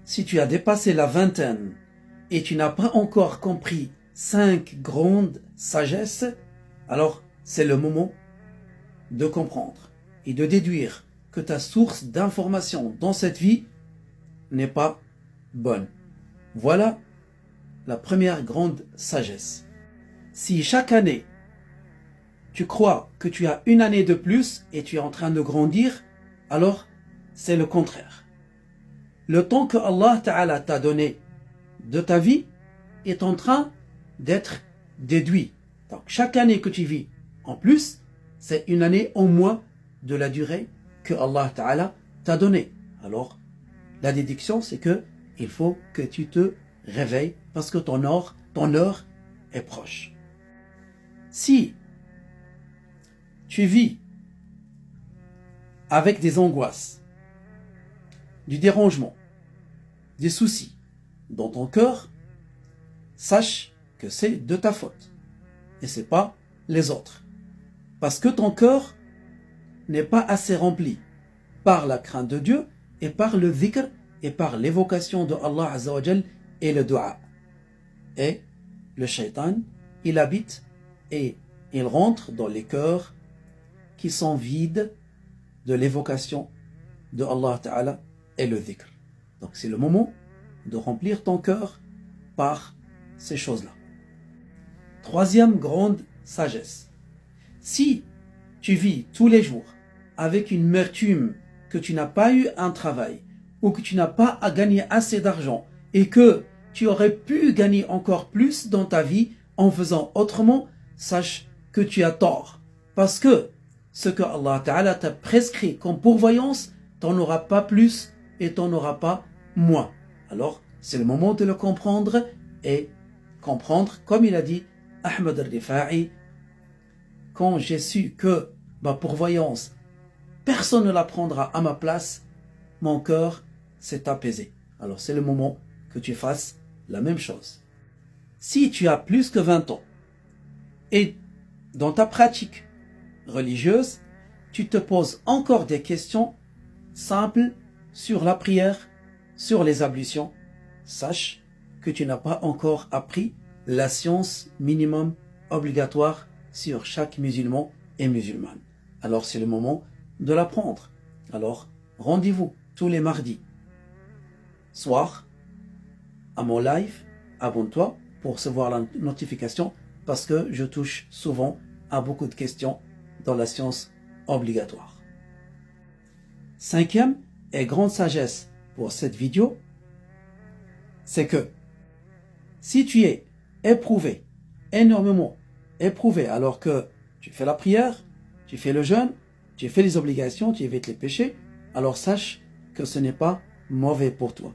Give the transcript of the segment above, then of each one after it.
si tu as dépassé la vingtaine et tu n'as pas encore compris 5 grandes sagesses, alors c'est le moment de comprendre et de déduire que ta source d'information dans cette vie n'est pas bonne. Voilà la première grande sagesse. Si chaque année, tu crois que tu as une année de plus et tu es en train de grandir, alors c'est le contraire. Le temps que Allah Ta'ala t'a donné de ta vie est en train d'être déduit. Donc chaque année que tu vis en plus, c'est une année en moins de la durée que Allah Ta'ala t'a donnée. Alors, la déduction, c'est que il faut que tu te réveilles parce que ton heure est proche. Si tu vis avec des angoisses, du dérangement, des soucis dans ton cœur, sache que c'est de ta faute et c'est pas les autres. Parce que ton cœur n'est pas assez rempli par la crainte de Dieu et par le dhikr et par l'évocation de Allah Azza wa Jal et le dua. Et le shaitan, il habite et il rentre dans les cœurs qui sont vides de l'évocation de Allah Ta'ala et le dhikr. Donc c'est le moment de remplir ton cœur par ces choses-là. Troisième grande sagesse. Si tu vis tous les jours avec une amertume que tu n'as pas eu un travail ou que tu n'as pas à gagner assez d'argent et que tu aurais pu gagner encore plus dans ta vie en faisant autrement, sache que tu as tort. Parce que ce que Allah Ta'ala t'a prescrit comme pourvoyance, t'en auras pas plus et t'en auras pas moins. Alors, c'est le moment de le comprendre et comprendre, comme il a dit Ahmed al-Rifa'i, quand j'ai su que ma pourvoyance, personne ne la prendra à ma place, mon cœur s'est apaisé. Alors c'est le moment que tu fasses la même chose. Si tu as plus que 20 ans et dans ta pratique religieuse, tu te poses encore des questions simples sur la prière, sur les ablutions, sache que tu n'as pas encore appris la science minimum obligatoire sur chaque musulman et musulmane. Alors c'est le moment de l'apprendre. Alors rendez-vous tous les mardis soir à mon live, abonne-toi pour recevoir la notification parce que je touche souvent à beaucoup de questions dans la science obligatoire. Cinquième et grande sagesse pour cette vidéo, c'est que si tu es éprouvé, énormément éprouvé, alors que tu fais la prière, tu fais le jeûne, tu fais les obligations, tu évites les péchés, alors sache que ce n'est pas mauvais pour toi.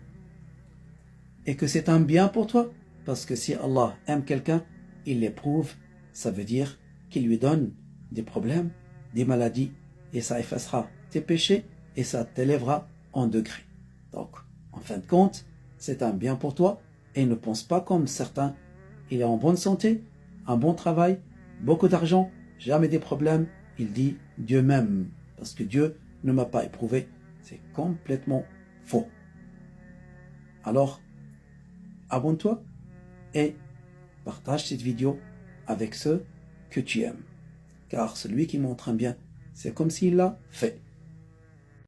Et que c'est un bien pour toi, parce que si Allah aime quelqu'un, il l'éprouve, ça veut dire qu'il lui donne des problèmes, des maladies, et ça effacera tes péchés, et ça t'élèvera en degrés. Donc, en fin de compte, c'est un bien pour toi, et ne pense pas comme certains. Il est en bonne santé, un bon travail, beaucoup d'argent, jamais des problèmes. Il dit Dieu m'aime, parce que Dieu ne m'a pas éprouvé. C'est complètement faux. Alors, abonne-toi et partage cette vidéo avec ceux que tu aimes. Car celui qui montre un bien, c'est comme s'il l'a fait.